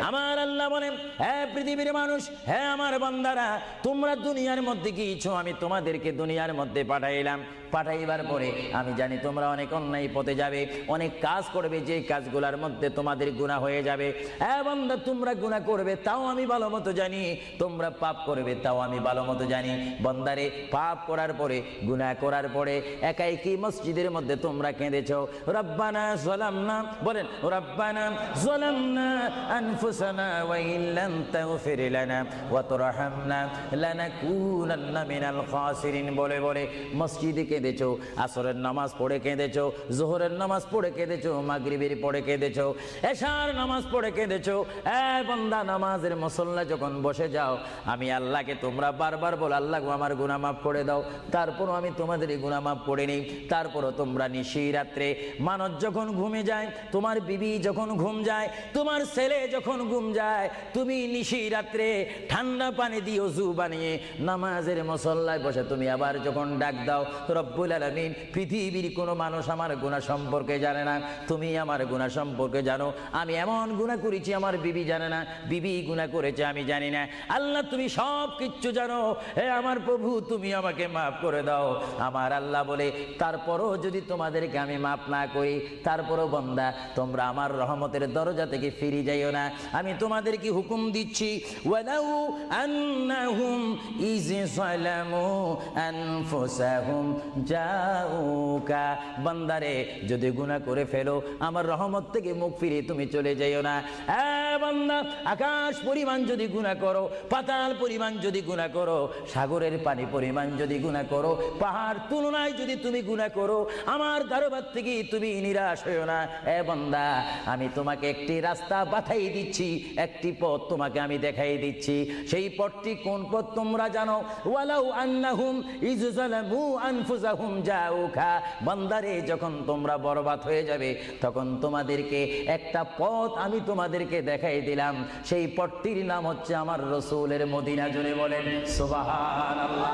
আমার আল্লাহ বলেন, হে পৃথিবীর মানুষ, হে আমার বান্দারা, তোমরা দুনিয়ার মধ্যে গিয়েছো, আমি তোমাদেরকে দুনিয়ার মধ্যে পাঠাইলাম। পাঠাইবার পরে আমি জানি তোমরা অনেক অন্যায় পথে যাবে, অনেক কাজ করবে, যে কাজগুলোর মধ্যে তোমাদের গুনাহ হয়ে যাবে। হ্যাঁ বান্দা, তোমরা গুনাহ করবে তাও আমি ভালো মতো জানি, তোমরা পাপ করবে তাও আমি ভালো মতো জানি। বান্দারে, পাপ করার পরে, গুনাহ করার পরে একাই কি মসজিদের মধ্যে তোমরা কেঁদেছো, রব্বানা যালামনা, বলেন রব্বানা যালামনা আনফুসানা ওয়া ইল্লাম তাগফির লানা ওয়া তুরহামনা লানাকুনান্না মিনাল খাসিরিন বলে বলে মসজিদে কেঁদেছো, আসরের নামাজ পড়ে কেঁদেছো, যোহরের নামাজ পড়ে কেঁদেছো, মাগরিবের পড়ে কেঁদেছো, এশার নামাজ পড়ে কেঁদেছো। এ বান্দা, নামাজের মুসল্লা যখন বসে যাও, আমি আল্লাহকে তোমরা বারবার বল, আল্লাহ আমার গুনাহ মাফ করে দাও। তারপরও আমি তোমাদের এই গুনাহ মাফ করে নিই। তারপরও তোমরা নিশি রাত্রে, মানুষ যখন ঘুমে যায়, তোমার বিবি যখন ঘুম যায়, তোমার ছেলে যখন ঘুম যায়, তুমি নিশি রাত্রে ঠান্ডা পানি দিয়ে ওযু বানিয়ে নামাজের মুসল্লায় বসে তুমি আবার যখন ডাক দাও, রব্বুল আলামিন, পৃথিবীর কোনো মানুষ আমার গুনাহ সম্পর্কে জানে না, তুমি আমার গুনাহ সম্পর্কে জানো। আমি এমন গুনাহ করেছি আমার বিবি জানে না, বিবি গুনাহ করেছে আমি জানি না। আল্লাহ, তুমি সব কিচ্ছু জানো। হে আমার প্রভু, তুমি আমাকে মাফ করে দাও। আমার আল্লাহ বলে, তারপরও যদি তোমাদেরকে আমি মাফ না করি, তারপরও বান্দা, তোমরা আমার রহমতের দরজা থেকে ফিরে যাইও না। আমি তোমাদেরকে হুকুম দিচ্ছি, ওয়ালাউ আন্নাহুম ইয যালামু আনফুসাহুম জাউকা, বান্দারে, যদি গুনাহ করে ফেলো, আমার রহমত থেকে মুখ ফিরে তুমি চলে যাইও না। বান্দা, আকাশ পরিমাণ যদি গুনাহ করো, পাতাল পরিমাণ যদি গুনাহ করো, সাগরের পানি পরিমাণ যদি গুনাহ করো, পাহাড় তুলনায় যদি তুমি গুনাহ করো, আমার দরবার থেকে তুমি নিরাশ হইও না। বান্দা, আমি তোমাকে একটি রাস্তা বাতাই দিচ্ছি, একটি পথ তোমাকে আমি দেখাই দিচ্ছি। সেই পথটি কোন পথ তোমরা জানো? ওয়ালাউ আন্নাহুম ইয যালামু আনফুসাহুম জাউকা, বান্দারে, যখন তোমরা বরবাদ হয়ে যাবে, তখন তোমাদেরকে একটা পথ আমি তোমাদেরকে দেখাই দিলাম। সেই পথটির নাম হচ্ছে আমার রাসূলের মদিনা। জোরে বলেন সুবহানাল্লাহ।